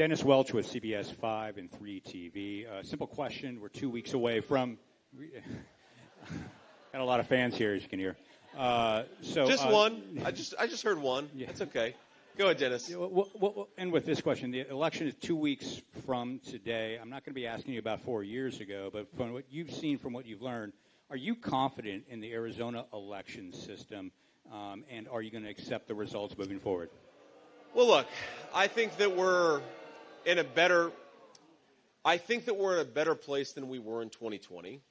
Dennis Welch with CBS 5 and 3 TV. Simple question. We're 2 weeks away from. Got a lot of fans here, as you can hear. Just one. I just heard one. Yeah. That's okay. Go ahead, Dennis. We'll end with this question. The election is 2 weeks from today. I'm not going to be asking you about 4 years ago, but from what you've seen, from what you've learned, are you confident in the Arizona election system, and are you going to accept the results moving forward? Well, look, I think that we're in a better place than we were in 2020.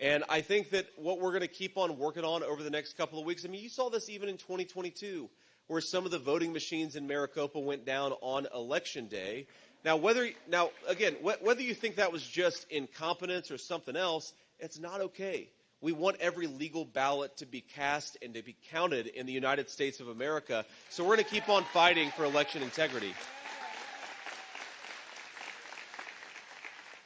And I think that what we're going to keep on working on over the next couple of weeks, I mean, you saw this even in 2022, where some of the voting machines in Maricopa went down on Election Day. Now, whether you think that was just incompetence or something else, it's not okay. We want every legal ballot to be cast and to be counted in the United States of America. So we're going to keep on fighting for election integrity.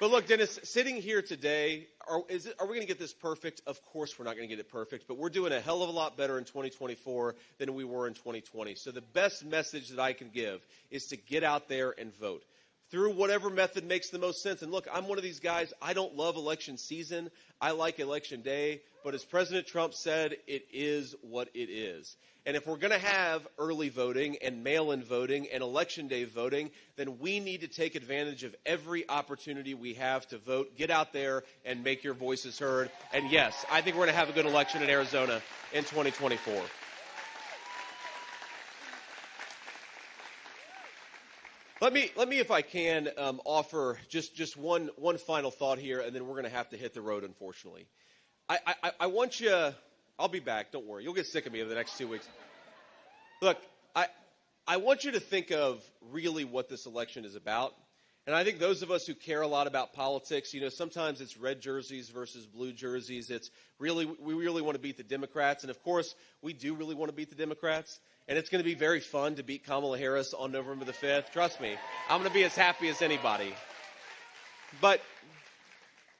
But look, Dennis, sitting here today, are we going to get this perfect? Of course we're not going to get it perfect, but we're doing a hell of a lot better in 2024 than we were in 2020. So the best message that I can give is to get out there and vote through whatever method makes the most sense. And look, I'm one of these guys. I don't love election season. I like election day. But as President Trump said, it is what it is. And if we're going to have early voting and mail-in voting and election day voting, then we need to take advantage of every opportunity we have to vote. Get out there and make your voices heard. And yes, I think we're going to have a good election in Arizona in 2024. Let me, if I can, offer just one final thought here, and then we're going to have to hit the road, unfortunately. I want you. I'll be back. Don't worry. You'll get sick of me over the next 2 weeks. Look, I want you to think of really what this election is about. And I think those of us who care a lot about politics, sometimes it's red jerseys versus blue jerseys. We really want to beat the Democrats. And of course, we do really want to beat the Democrats. And it's going to be very fun to beat Kamala Harris on November the 5th. Trust me, I'm going to be as happy as anybody. But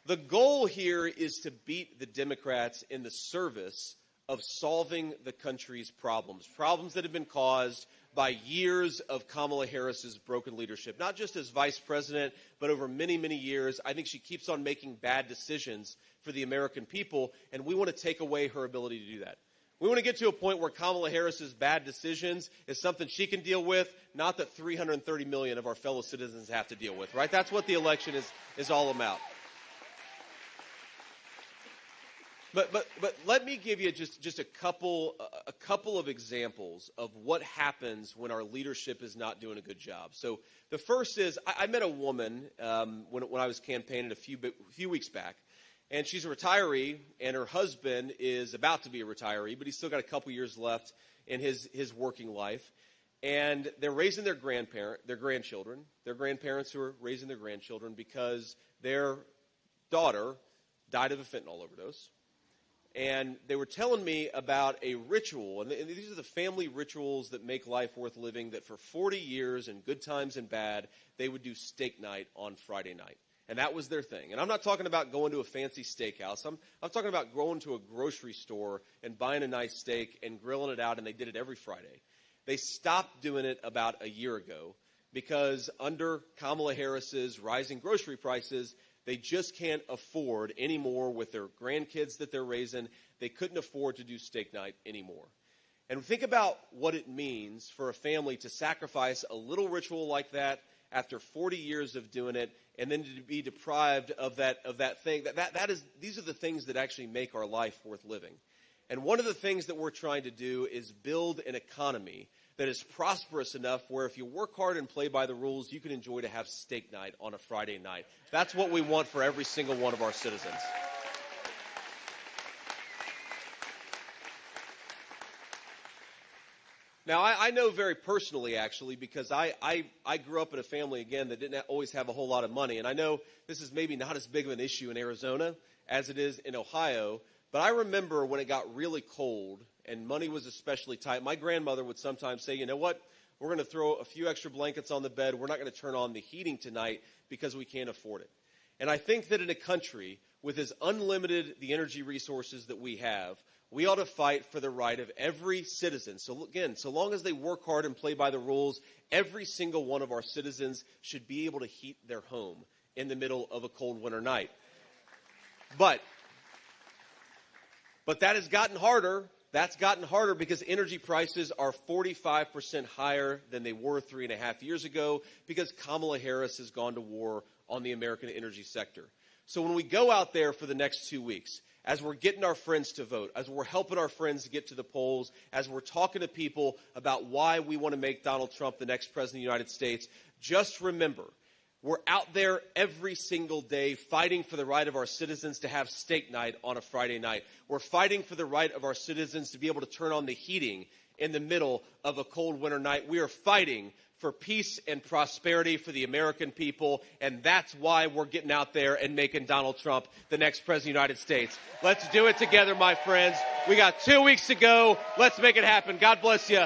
the goal here is to beat the Democrats in the service of solving the country's problems that have been caused by years of Kamala Harris's broken leadership, not just as vice president, but over many, many years. I think she keeps on making bad decisions for the American people, and we want to take away her ability to do that. We want to get to a point where Kamala Harris's bad decisions is something she can deal with, not that 330 million of our fellow citizens have to deal with, right? That's what the election is all about. But let me give you just a couple of examples of what happens when our leadership is not doing a good job. So the first is I met a woman when I was campaigning a few weeks back, and she's a retiree, and her husband is about to be a retiree, but he's still got a couple years left in his working life. And they're raising their grandchildren. Their grandparents who are raising their grandchildren because their daughter died of a fentanyl overdose. And they were telling me about a ritual, and these are the family rituals that make life worth living, that for 40 years, in good times and bad, they would do steak night on Friday night. And that was their thing. And I'm not talking about going to a fancy steakhouse. I'm talking about going to a grocery store and buying a nice steak and grilling it out, and they did it every Friday. They stopped doing it about a year ago because under Kamala Harris's rising grocery prices, they just can't afford anymore with their grandkids that they're raising. They couldn't afford to do steak night anymore. And think about what it means for a family to sacrifice a little ritual like that after 40 years of doing it, and then to be deprived of that thing. These are the things that actually make our life worth living. And one of the things that we're trying to do is build an economy that is prosperous enough where if you work hard and play by the rules, you can enjoy to have steak night on a Friday night. That's what we want for every single one of our citizens. Now, I know very personally, actually, because I grew up in a family, again, that didn't always have a whole lot of money. And I know this is maybe not as big of an issue in Arizona as it is in Ohio. But I remember when it got really cold and money was especially tight, my grandmother would sometimes say, you know what, we're going to throw a few extra blankets on the bed. We're not going to turn on the heating tonight because we can't afford it. And I think that in a country with as unlimited the energy resources that we have, We ought to fight for the right of every citizen. So again, so long as they work hard and play by the rules, every single one of our citizens should be able to heat their home in the middle of a cold winter night. But that has gotten harder. That's gotten harder because energy prices are 45% higher than they were 3.5 years ago because Kamala Harris has gone to war on the American energy sector. So when we go out there for the next 2 weeks, as we're getting our friends to vote, as we're helping our friends to get to the polls, as we're talking to people about why we want to make Donald Trump the next president of the United States, just remember, we're out there every single day fighting for the right of our citizens to have steak night on a Friday night. We're fighting for the right of our citizens to be able to turn on the heating in the middle of a cold winter night. We are fighting for peace and prosperity for the American people, and that's why we're getting out there and making Donald Trump the next president of the United States. Let's do it together, my friends. We got 2 weeks to go. Let's make it happen. God bless you.